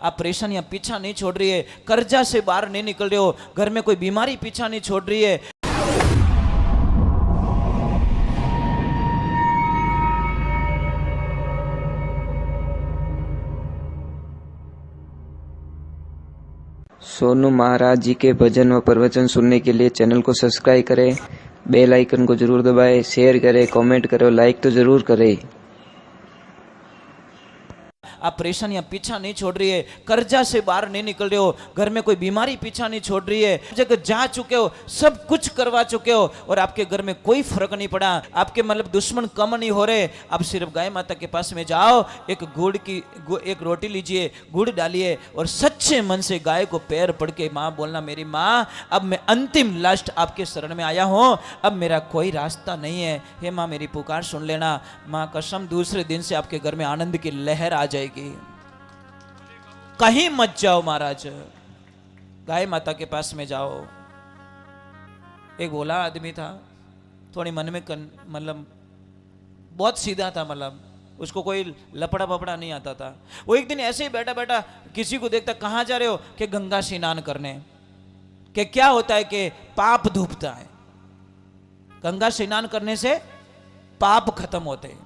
आप परेशानियां पीछा नहीं छोड़ रही है, कर्जा से बाहर नहीं निकल रहे हो, घर में कोई बीमारी पीछा नहीं छोड़ रही है। सोनू महाराज जी के भजन व प्रवचन सुनने के लिए चैनल को सब्सक्राइब करें, बेल आइकन को जरूर दबाएं, शेयर करें, कमेंट करें, लाइक तो जरूर करें। आप परेशानियां पीछा नहीं छोड़ रही है, कर्जा से बाहर नहीं निकल रहे हो, घर में कोई बीमारी पीछा नहीं छोड़ रही है, जगह जा चुके हो, सब कुछ करवा चुके हो और आपके घर में कोई फर्क नहीं पड़ा, आपके मतलब दुश्मन कम नहीं हो रहे। अब सिर्फ गाय माता के पास में जाओ, एक रोटी लीजिए, गुड़ डालिए और सच्चे मन से गाय को पैर पड़ के माँ बोलना, मेरी माँ अब मैं अंतिम लास्ट आपके शरण में आया हूँ, अब मेरा कोई रास्ता नहीं है, हे माँ मेरी पुकार सुन लेना। माँ कसम दूसरे दिन से आपके घर में आनंद की लहर आ जाएगी। कहीं मत जाओ महाराज, गाय माता के पास में जाओ। एक भोला आदमी था, थोड़ी मन में मतलब बहुत सीधा था, मतलब उसको कोई लपड़ा पपड़ा नहीं आता था। वो एक दिन ऐसे ही बैठा बैठा किसी को देखता, कहाँ जा रहे हो, कि गंगा स्नान करने। कि क्या होता है कि पाप धूपता है, गंगा स्नान करने से पाप खत्म होते हैं।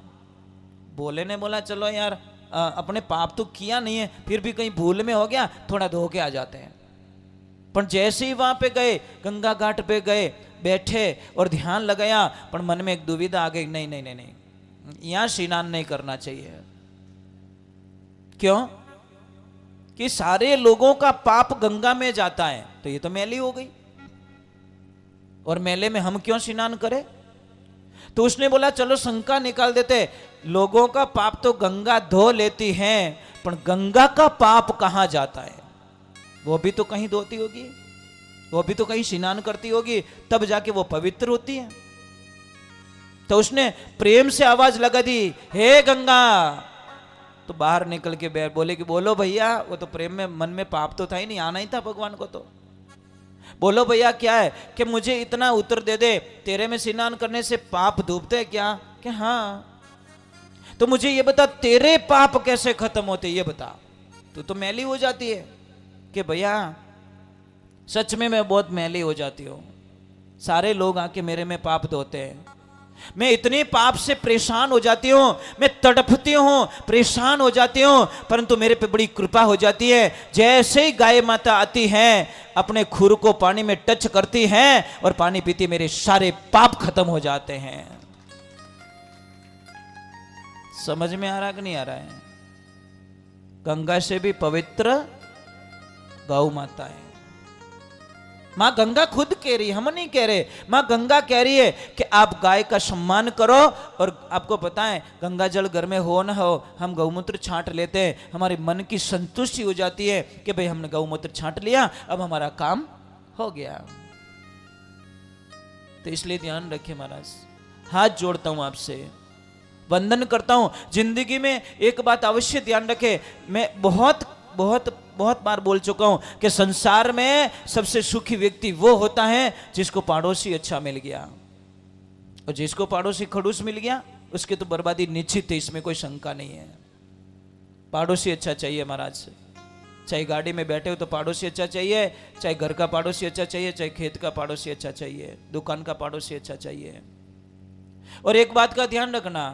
भोले ने बोला चलो यार, अपने पाप तो किया नहीं है, फिर भी कहीं भूल में हो गया, थोड़ा धो के आ जाते हैं। पर जैसे ही वहां पे गए, गंगा घाट पे गए, बैठे और ध्यान लगाया, पर मन में एक दुविधा आ गई, नहीं नहीं नहीं नहीं, यहां स्नान नहीं करना चाहिए। क्यों? कि सारे लोगों का पाप गंगा में जाता है, तो ये तो मैली हो गई, और मेले में हम क्यों स्नान करें? तो उसने बोला चलो शंका निकाल देते, लोगों का पाप तो गंगा धो लेती है, पर गंगा का पाप कहां जाता है? वो भी तो कहीं धोती होगी, वो भी तो कहीं स्नान करती होगी, तब जाके वो पवित्र होती है। तो उसने प्रेम से आवाज लगा दी, हे गंगा। तो बाहर निकल के बोले कि बोलो भैया, वो तो प्रेम में मन में पाप तो था ही नहीं, आना ही था भगवान को। तो बोलो भैया क्या है कि मुझे इतना उत्तर दे दे, तेरे में स्नान करने से पाप धूपते क्या? कि हाँ। तो मुझे ये बता, तेरे पाप कैसे खत्म होते, ये बता। तू तो मैली हो जाती है। कि भैया सच में मैं बहुत मैली हो जाती हूँ, सारे लोग आके मेरे में पाप धोते हैं, मैं इतने पाप से परेशान हो जाती हूँ, मैं तड़पती हूँ, परेशान हो जाती हूँ, परंतु मेरे पे बड़ी कृपा हो जाती है। जैसे ही गाय माता आती हैं, अपने खुर को पानी में टच करती हैं और पानी पीती, मेरे सारे पाप खत्म हो जाते हैं। समझ में आ रहा कि नहीं आ रहा है? गंगा से भी पवित्र गौ माता है। मां गंगा खुद कह रही है, हम नहीं कह रहे। मां गंगा कह रही है कि आप गाय का सम्मान करो। और आपको पता है, गंगा जल घर में हो ना हो, हम गौमूत्र छांट लेते हैं, हमारे मन की संतुष्टि हो जाती है कि भाई हमने गौमूत्र छांट लिया, अब हमारा काम हो गया। तो इसलिए ध्यान रखिए महाराज, हाथ जोड़ता हूं आपसे, वंदन करता हूं। जिंदगी में एक बात अवश्य ध्यान रखे, मैं बहुत बहुत बहुत बार बोल चुका हूं कि संसार में सबसे सुखी व्यक्ति वो होता है जिसको पड़ोसी अच्छा मिल गया, और जिसको पड़ोसी खड़ूस मिल गया उसकी तो बर्बादी निश्चित है, इसमें कोई शंका नहीं है। पड़ोसी अच्छा चाहिए महाराज, चाहे गाड़ी में बैठे हो तो पड़ोसी अच्छा चाहिए, चाहे घर का पड़ोसी अच्छा चाहिए, चाहे खेत का पड़ोसी अच्छा चाहिए, दुकान का पड़ोसी अच्छा चाहिए। और एक बात का ध्यान रखना,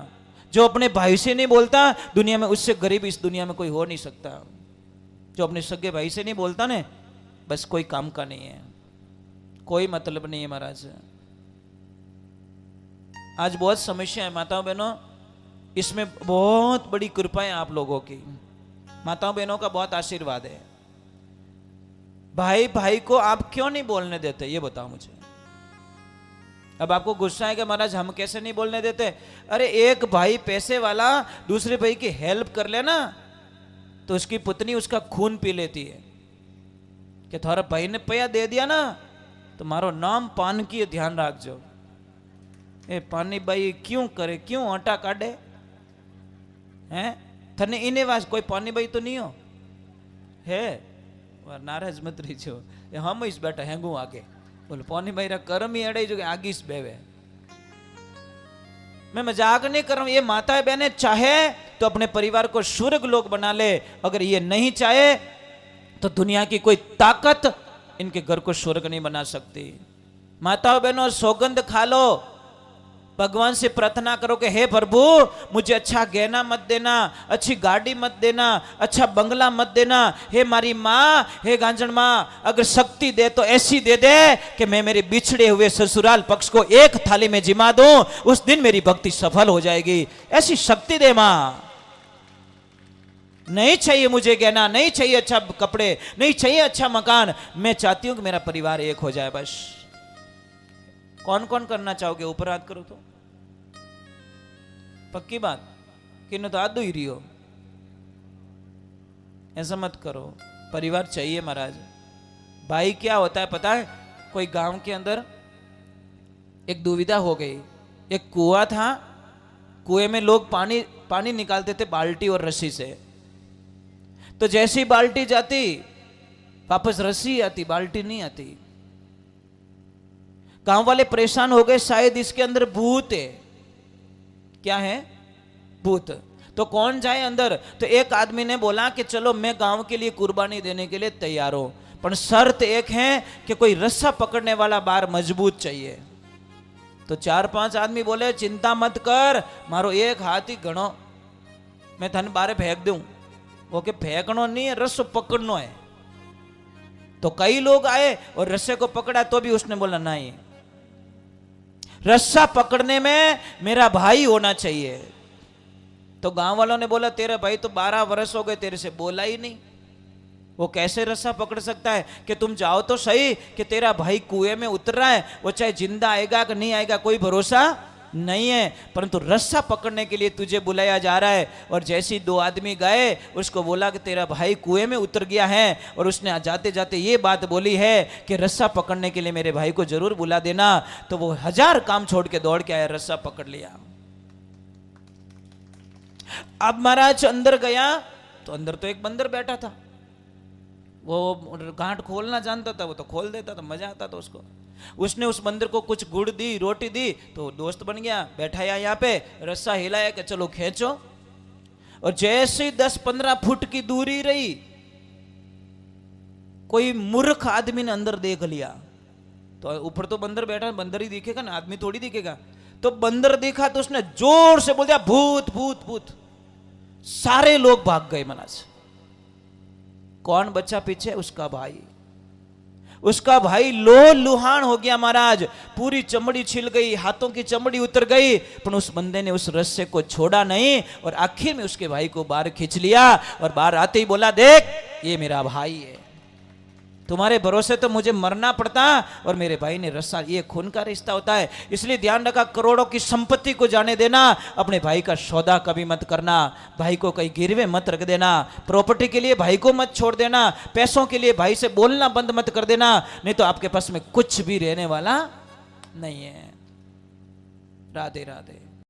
जो अपने भाई से नहीं बोलता दुनिया में, उससे गरीब इस दुनिया में कोई हो नहीं सकता। जो अपने सगे भाई से नहीं बोलता ने, बस कोई काम का नहीं है, कोई मतलब नहीं है महाराज। आज बहुत समस्या है माताओं बहनों, इसमें बहुत बड़ी कृपा है आप लोगों की, माताओं बहनों का बहुत आशीर्वाद है। भाई भाई को आप क्यों नहीं बोलने देते, ये बताओ मुझे। अब आपको गुस्सा है कि महाराज हम कैसे नहीं बोलने देते? अरे एक भाई पैसे वाला दूसरे भाई की हेल्प कर लेना, तो उसकी पत्नी उसका खून पी लेती है कि थारा भाई ने पैया दे दिया ना, तो मारो नाम पान की ध्यान रखजो। ए पानी भाई क्यों करे, क्यों आटा काटे हैं? थने इने वास कोई पानी भाई तो नहीं हो है? नाराज मत रहीजो, हम इस बैठा हैंगू आगे बोले पानी भाई रा कर्म ही अड़े जो आगे इस बेवे। मैं मजाक नहीं कर रहा हूं, ये माता बहने चाहे तो अपने परिवार को स्वर्ग लोक बना ले, अगर ये नहीं चाहे तो दुनिया की कोई ताकत इनके घर को स्वर्ग नहीं बना सकती। माताओं बहनों, सौगंध खा लो, भगवान से प्रार्थना करो कि हे प्रभु, मुझे अच्छा गहना मत देना, अच्छी गाड़ी मत देना, अच्छा बंगला मत देना। हे मारी माँ, हे गांजन माँ, अगर शक्ति दे तो ऐसी दे दे कि मैं मेरे बिछड़े हुए ससुराल पक्ष को एक थाली में जिमा दूं, उस दिन मेरी भक्ति सफल हो जाएगी। ऐसी शक्ति दे माँ। नहीं चाहिए मुझे गहना, नहीं चाहिए अच्छा कपड़े, नहीं चाहिए अच्छा मकान, मैं चाहती हूं कि मेरा परिवार एक हो जाए बस। कौन कौन करना चाहोगे? ऊपर हाथ करो तो। पक्की बात कि न तो हाथ दो ही रही हो। ऐसा मत करो, परिवार चाहिए महाराज। भाई क्या होता है पता है? कोई गांव के अंदर एक दुविधा हो गई। एक कुआं था, कुएं में लोग पानी निकालते थे बाल्टी और रस्सी से। तो जैसी बाल्टी जाती वापस रस्सी आती, बाल्टी नहीं आती। गांव वाले परेशान हो गए, शायद इसके अंदर भूत है। क्या है? भूत। तो कौन जाए अंदर? तो एक आदमी ने बोला कि चलो मैं गांव के लिए कुर्बानी देने के लिए तैयार हूं, पर शर्त एक है कि कोई रस्सा पकड़ने वाला बार मजबूत चाहिए। तो 4-5 आदमी बोले चिंता मत कर, मारो एक हाथ ही गणो, मैं थन बारे फेंक दूं। वो के फेंकनो नहीं है, रस्सो पकड़नो है। तो कई लोग आए और रस्से को पकड़ा, तो भी उसने बोला नहीं, रस्सा पकड़ने में मेरा भाई होना चाहिए। तो गांव वालों ने बोला तेरा भाई तो 12 वर्ष हो गए, तेरे से बोला ही नहीं, वो कैसे रस्सा पकड़ सकता है? कि तुम जाओ तो सही कि तेरा भाई कुएं में उतर रहा है, वो चाहे जिंदा आएगा कि नहीं आएगा कोई भरोसा नहीं है, परंतु रस्सा पकड़ने के लिए तुझे बुलाया जा रहा है। और जैसे 2 आदमी गए, उसको बोला कि तेरा भाई कुएं में उतर गया है, और उसने जाते जाते ये बात बोली है कि रस्सा पकड़ने के लिए मेरे भाई को जरूर बुला देना। तो वो 1000 काम छोड़ के दौड़ के आया, रस्सा पकड़ लिया। अब महाराज अंदर गया तो अंदर तो एक बंदर बैठा था। वो गांठ खोलना जानता था, वो तो खोल देता था, मजा आता था उसको। उसने उस बंदर को कुछ गुड़ दी, रोटी दी, तो दोस्त बन गया। बैठाया यहाँ पे, रस्सा हिलाया कि चलो खींचो। और जैसे 10-15 फुट की दूरी रही, कोई मूर्ख आदमी ने अंदर देख लिया। तो ऊपर तो बंदर बैठा, बंदर ही दिखेगा ना, आदमी थोड़ी दिखेगा। तो बंदर देखा तो उसने जोर से बोल दिया भूत भूत भूत। सारे लोग भाग गए मना से। कौन बच्चा पीछे? उसका भाई। उसका भाई लुहान हो गया महाराज, पूरी चमड़ी छिल गई, हाथों की चमड़ी उतर गई, पर उस बंदे ने उस रस्से को छोड़ा नहीं, और आखिर में उसके भाई को बाहर खींच लिया। और बाहर आते ही बोला देख ये मेरा भाई है, तुम्हारे भरोसे तो मुझे मरना पड़ता, और मेरे भाई ने रस्सा, ये खून का रिश्ता होता है। इसलिए ध्यान रखा, करोड़ों की संपत्ति को जाने देना, अपने भाई का सौदा कभी मत करना, भाई को कहीं गिरवे मत रख देना, प्रॉपर्टी के लिए भाई को मत छोड़ देना, पैसों के लिए भाई से बोलना बंद मत कर देना, नहीं तो आपके पास में कुछ भी रहने वाला नहीं है। राधे राधे।